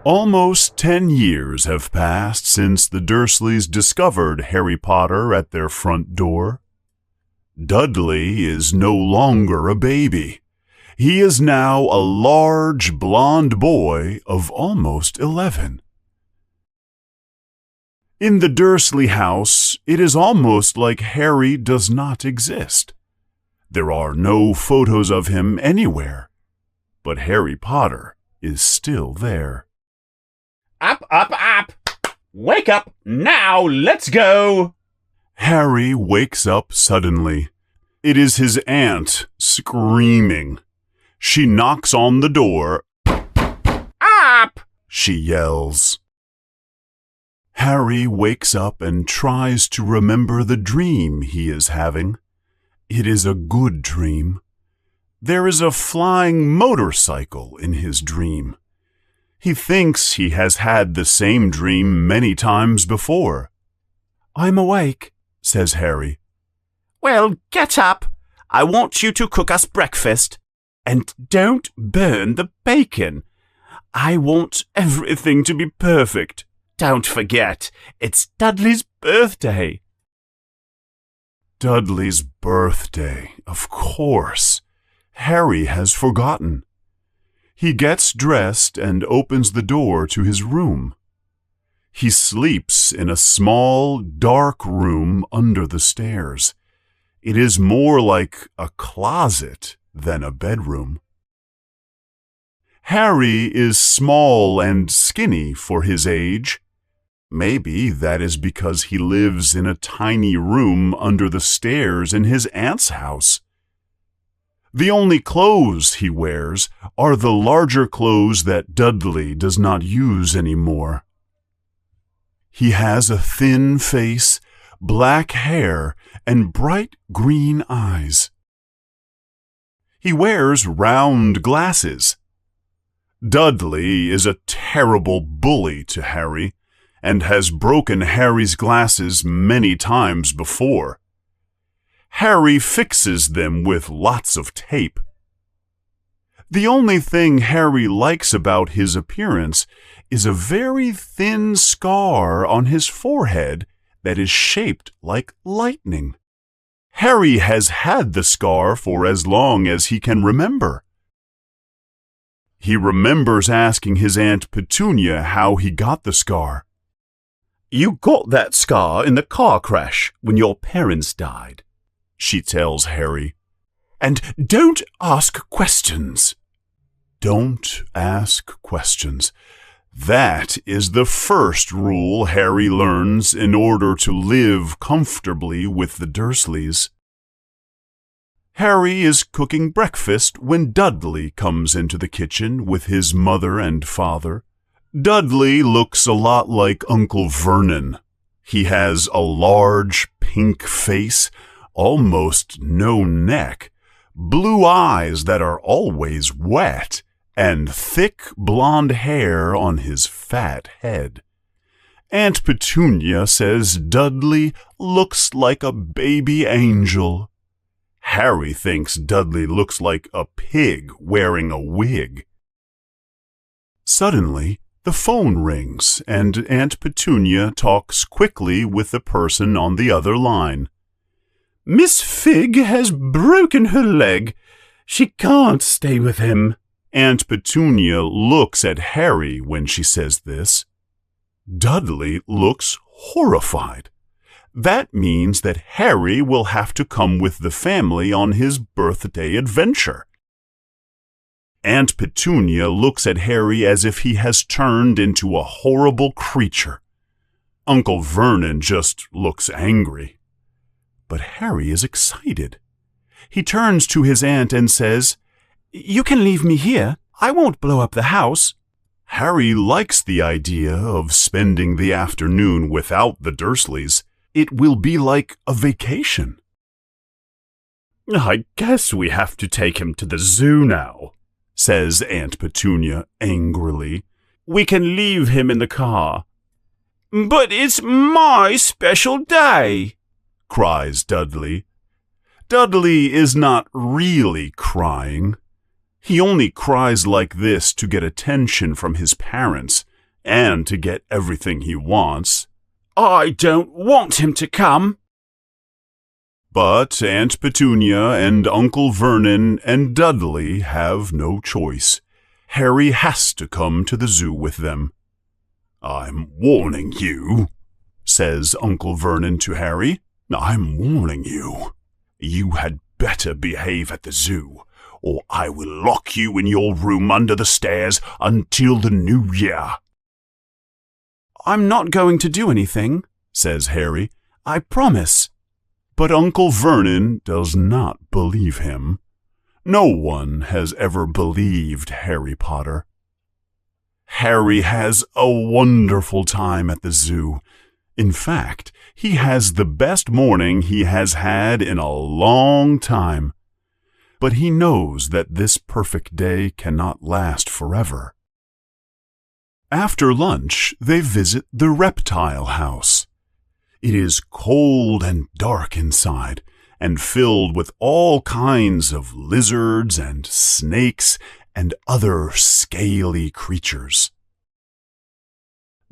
Almost 10 years have passed since the Dursleys discovered Harry Potter at their front door. Dudley is no longer a baby. He is now a large blond boy of almost 11. In the Dursley house, it is almost like Harry does not exist. There are no photos of him anywhere, but Harry Potter is still there. Up, up, up! Wake up! Now, let's go! Harry wakes up suddenly. It is his aunt screaming. She knocks on the door. Up! She yells. Harry wakes up and tries to remember the dream he is having. It is a good dream. There is a flying motorcycle in his dream. He thinks he has had the same dream many times before. "I'm awake," says Harry. Well, get up. I want you to cook us breakfast. And don't burn the bacon. I want everything to be perfect. Don't forget, it's Dudley's birthday. Dudley's birthday, of course. Harry has forgotten. He gets dressed and opens the door to his room. He sleeps in a small, dark room under the stairs. It is more like a closet than a bedroom. Harry is small and skinny for his age. Maybe that is because he lives in a tiny room under the stairs in his aunt's house. The only clothes he wears are the larger clothes that Dudley does not use anymore. He has a thin face, black hair, and bright green eyes. He wears round glasses. Dudley is a terrible bully to Harry and has broken Harry's glasses many times before. Harry fixes them with lots of tape. The only thing Harry likes about his appearance is a very thin scar on his forehead that is shaped like lightning. Harry has had the scar for as long as he can remember. He remembers asking his Aunt Petunia how he got the scar. You got that scar in the car crash when your parents died, she tells Harry. And don't ask questions. Don't ask questions. That is the first rule Harry learns in order to live comfortably with the Dursleys. Harry is cooking breakfast when Dudley comes into the kitchen with his mother and father. Dudley looks a lot like Uncle Vernon. He has a large pink face, almost no neck, blue eyes that are always wet, and thick blonde hair on his fat head. Aunt Petunia says Dudley looks like a baby angel. Harry thinks Dudley looks like a pig wearing a wig. Suddenly, the phone rings, and Aunt Petunia talks quickly with the person on the other line. Miss Fig has broken her leg. She can't stay with him. Aunt Petunia looks at Harry when she says this. Dudley looks horrified. That means that Harry will have to come with the family on his birthday adventure. Aunt Petunia looks at Harry as if he has turned into a horrible creature. Uncle Vernon just looks angry. But Harry is excited. He turns to his aunt and says, "You can leave me here. I won't blow up the house." Harry likes the idea of spending the afternoon without the Dursleys. It will be like a vacation. I guess we have to take him to the zoo now, says Aunt Petunia angrily. We can leave him in the car. But it's my special day, cries Dudley. Dudley is not really crying. He only cries like this to get attention from his parents and to get everything he wants. I don't want him to come. But Aunt Petunia and Uncle Vernon and Dudley have no choice. Harry has to come to the zoo with them. "I'm warning you," says Uncle Vernon to Harry. "I'm warning you. You had better behave at the zoo, or I will lock you in your room under the stairs until the new year." "I'm not going to do anything," says Harry. "I promise." But Uncle Vernon does not believe him. No one has ever believed Harry Potter. Harry has a wonderful time at the zoo. In fact, he has the best morning he has had in a long time. But he knows that this perfect day cannot last forever. After lunch, they visit the reptile house. It is cold and dark inside, and filled with all kinds of lizards and snakes and other scaly creatures.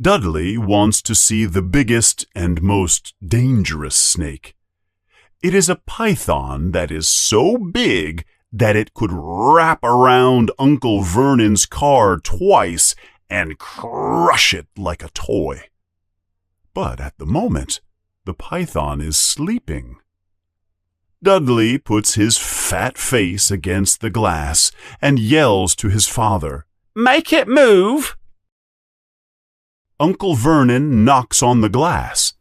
Dudley wants to see the biggest and most dangerous snake. It is a python that is so big that it could wrap around Uncle Vernon's car twice and crush it like a toy. But at the moment, the python is sleeping. Dudley puts his fat face against the glass and yells to his father, "Make it move!" Uncle Vernon knocks on the glass,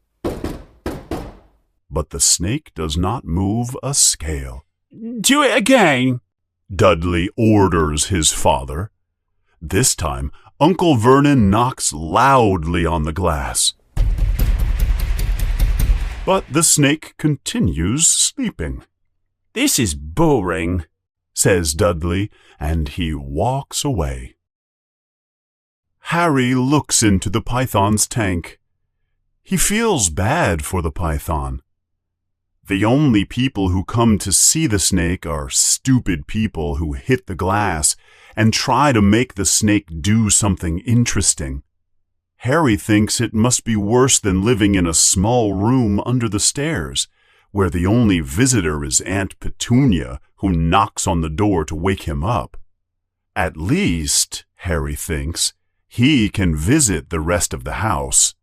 but the snake does not move a scale. "Do it again," Dudley orders his father. This time, Uncle Vernon knocks loudly on the glass. But the snake continues sleeping. "This is boring," says Dudley, and he walks away. Harry looks into the python's tank. He feels bad for the python. The only people who come to see the snake are stupid people who hit the glass and try to make the snake do something interesting. Harry thinks it must be worse than living in a small room under the stairs, where the only visitor is Aunt Petunia, who knocks on the door to wake him up. At least, Harry thinks, he can visit the rest of the house.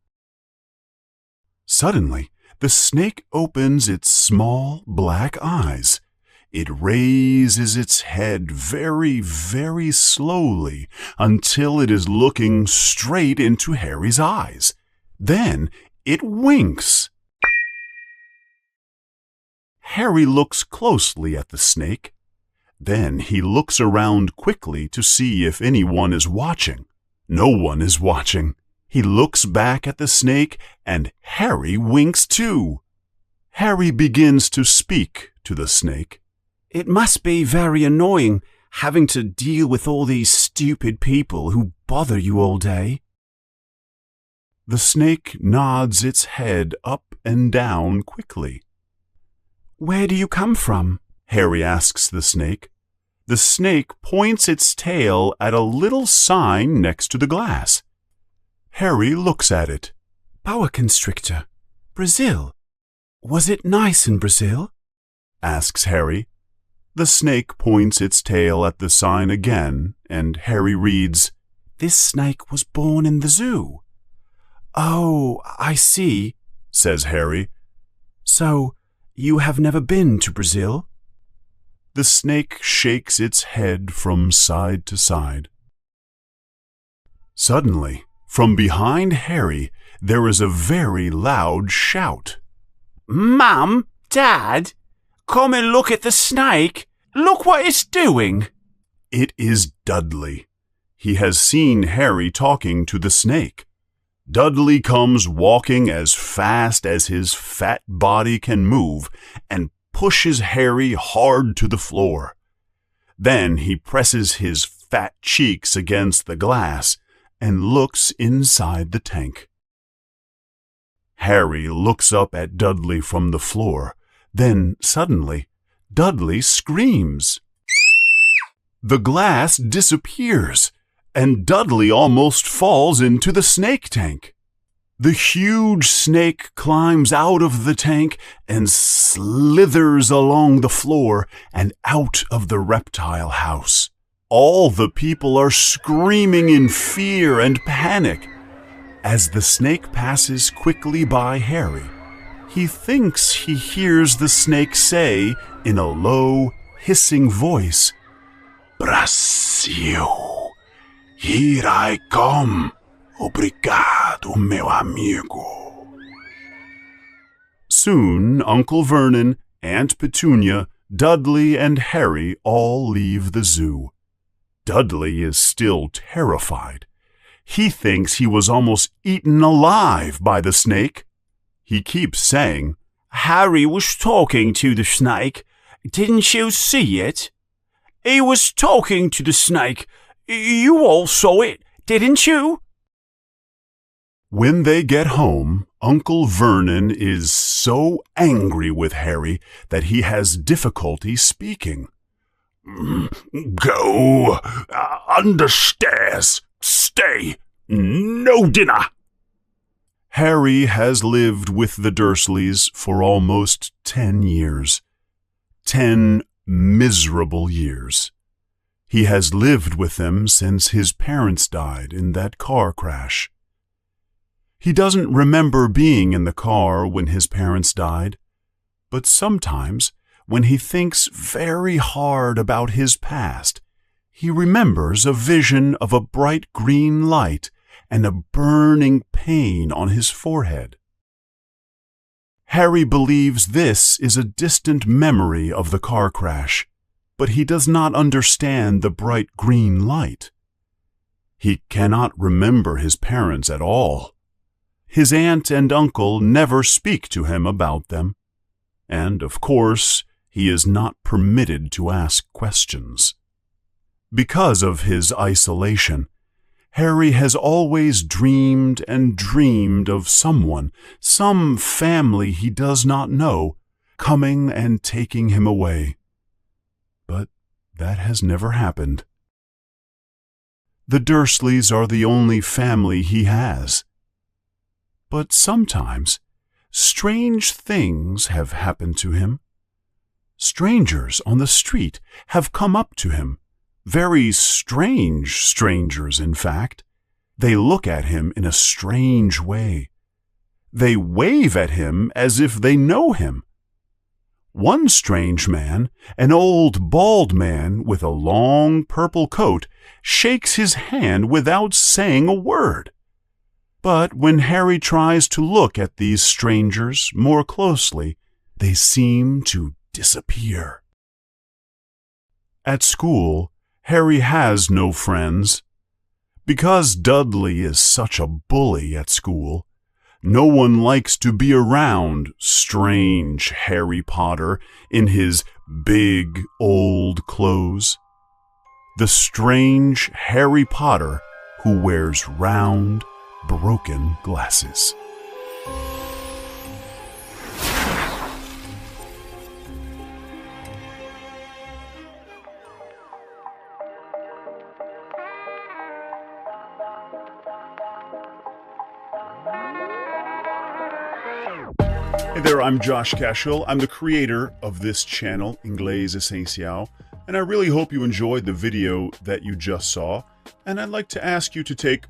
Suddenly, the snake opens its small black eyes. It raises its head very, very slowly until it is looking straight into Harry's eyes. Then it winks. Harry looks closely at the snake. Then he looks around quickly to see if anyone is watching. No one is watching. He looks back at the snake, and Harry winks too. Harry begins to speak to the snake. "It must be very annoying having to deal with all these stupid people who bother you all day." The snake nods its head up and down quickly. "Where do you come from?" Harry asks the snake. The snake points its tail at a little sign next to the glass. Harry looks at it. "Boa constrictor. Brazil. Was it nice in Brazil?" asks Harry. The snake points its tail at the sign again, and Harry reads, "This snake was born in the zoo." "Oh, I see," says Harry. "So, you have never been to Brazil?" The snake shakes its head from side to side. Suddenly, from behind Harry, there is a very loud shout. "Mum, Dad, come and look at the snake. Look what it's doing." It is Dudley. He has seen Harry talking to the snake. Dudley comes walking as fast as his fat body can move and pushes Harry hard to the floor. Then he presses his fat cheeks against the glass and looks inside the tank. Harry looks up at Dudley from the floor. Then, suddenly, Dudley screams. The glass disappears, and Dudley almost falls into the snake tank. The huge snake climbs out of the tank and slithers along the floor and out of the reptile house. All the people are screaming in fear and panic. As the snake passes quickly by Harry, he thinks he hears the snake say in a low, hissing voice, "Brasil, here I come. Obrigado, meu amigo." Soon, Uncle Vernon, Aunt Petunia, Dudley, and Harry all leave the zoo. Dudley is still terrified. He thinks he was almost eaten alive by the snake. He keeps saying, "Harry was talking to the snake. Didn't you see it? He was talking to the snake. You all saw it, didn't you?" When they get home, Uncle Vernon is so angry with Harry that he has difficulty speaking. "Go understairs. Stay. No dinner." Harry has lived with the Dursleys for almost 10 years. 10 miserable years. He has lived with them since his parents died in that car crash. He doesn't remember being in the car when his parents died, but sometimes, when he thinks very hard about his past, he remembers a vision of a bright green light and a burning pain on his forehead. Harry believes this is a distant memory of the car crash, but he does not understand the bright green light. He cannot remember his parents at all. His aunt and uncle never speak to him about them, and, of course, he is not permitted to ask questions. Because of his isolation, Harry has always dreamed and dreamed of someone, some family he does not know, coming and taking him away. But that has never happened. The Dursleys are the only family he has. But sometimes strange things have happened to him. Strangers on the street have come up to him. Very strange strangers, in fact. They look at him in a strange way. They wave at him as if they know him. One strange man, an old bald man with a long purple coat, shakes his hand without saying a word. But when Harry tries to look at these strangers more closely, they seem to disappear. At school, Harry has no friends. Because Dudley is such a bully at school, no one likes to be around strange Harry Potter in his big old clothes. The strange Harry Potter who wears round, broken glasses. Hey there, I'm Josh Cashel. I'm the creator of this channel, Inglés Essencial, and I really hope you enjoyed the video that you just saw, and I'd like to ask you to take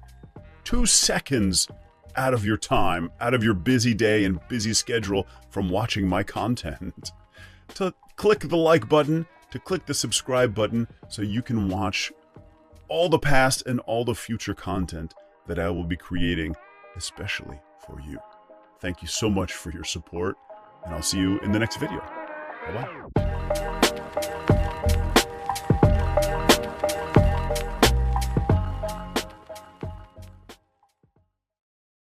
2 seconds out of your time, out of your busy day and busy schedule from watching my content, to click the like button, to click the subscribe button so you can watch all the past and all the future content that I will be creating, especially for you. Thank you so much for your support, and I'll see you in the next video. Bye-bye.